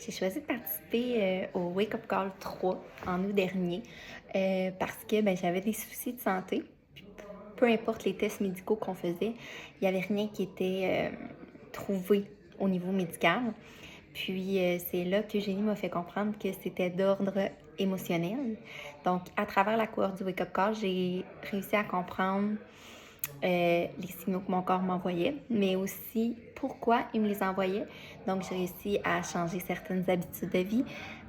J'ai choisi de participer au Wake Up Call 3 en août dernier parce que j'avais des soucis de santé. Peu importe les tests médicaux qu'on faisait, il n'y avait rien qui était trouvé au niveau médical. Puis c'est là qu'Eugénie m'a fait comprendre que c'était d'ordre émotionnel. Donc, à travers la cohorte du Wake Up Call, j'ai réussi à comprendre les signaux que mon corps m'envoyait, mais aussi pourquoi il me les envoyait. Donc, j'ai réussi à changer certaines habitudes de vie,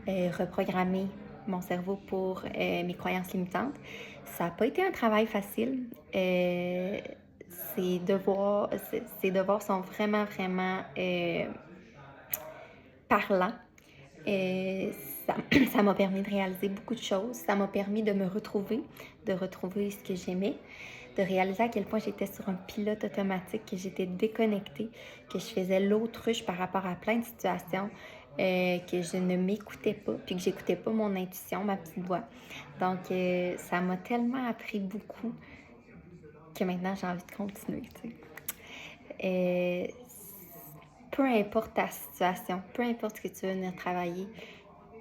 reprogrammer mon cerveau pour mes croyances limitantes. Ça n'a pas été un travail facile. Ces devoirs sont vraiment, vraiment parlants. Euh, ça ça m'a permis de réaliser beaucoup de choses. Ça m'a permis de me retrouver, de retrouver ce que j'aimais, de réaliser à quel point j'étais sur un pilote automatique, que j'étais déconnectée, que je faisais l'autruche par rapport à plein de situations, que je ne m'écoutais pas, puis que j'écoutais pas mon intuition, ma petite voix. Donc, ça m'a tellement appris beaucoup que maintenant j'ai envie de continuer, tu sais. Euh, Peu importe ta situation, peu importe ce que tu veux venir travailler,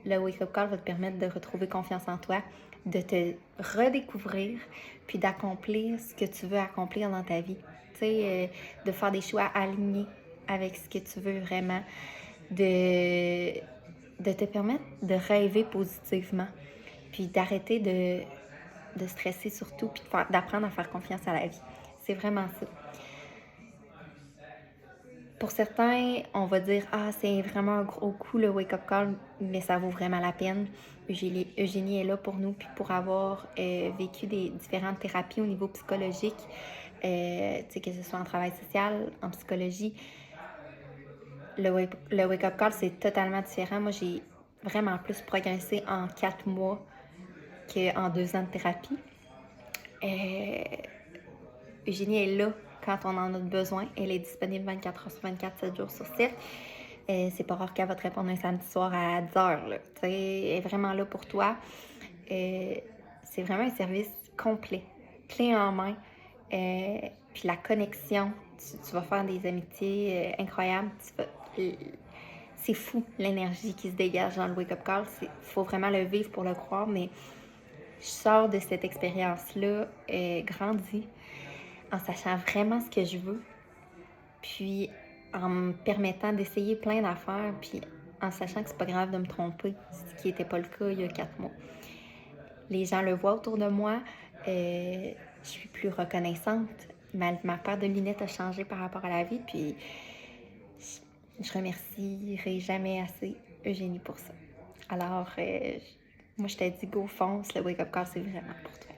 le Wake-up Call va te permettre de retrouver confiance en toi, de te redécouvrir, puis d'accomplir ce que tu veux accomplir dans ta vie. Tu sais, de faire des choix alignés avec ce que tu veux vraiment, de, de te permettre de rêver positivement, puis d'arrêter de stresser surtout, puis d'apprendre à faire confiance à la vie. C'est vraiment ça. Pour certains, on va dire « Ah, c'est vraiment un gros coup le wake-up call », mais ça vaut vraiment la peine. Eugénie est là pour nous, puis pour avoir vécu des différentes thérapies au niveau psychologique, que ce soit en travail social, en psychologie. Le wake-up call, c'est totalement différent. Moi, j'ai vraiment plus progressé en 4 mois qu'en 2 ans de thérapie. Eugénie est là quand on en a besoin. Elle est disponible 24 heures sur 24, 7 jours sur 7. C'est pas rare qu'elle va te répondre un samedi soir à 10 heures. Là. Elle est vraiment là pour toi. C'est vraiment un service complet, clé en main. Puis la connexion, tu vas faire des amitiés incroyables. C'est fou l'énergie qui se dégage dans le wake-up call. Il faut vraiment le vivre pour le croire, mais je sors de cette expérience-là grandie en sachant vraiment ce que je veux, puis en me permettant d'essayer plein d'affaires, puis en sachant que c'est pas grave de me tromper, ce qui n'était pas le cas il y a 4 mois. Les gens le voient autour de moi, je suis plus reconnaissante. Ma paire de lunettes a changé par rapport à la vie, puis je remercierai jamais assez Eugénie pour ça. Alors, moi je t'ai dit go fonce, le wake-up call c'est vraiment pour toi.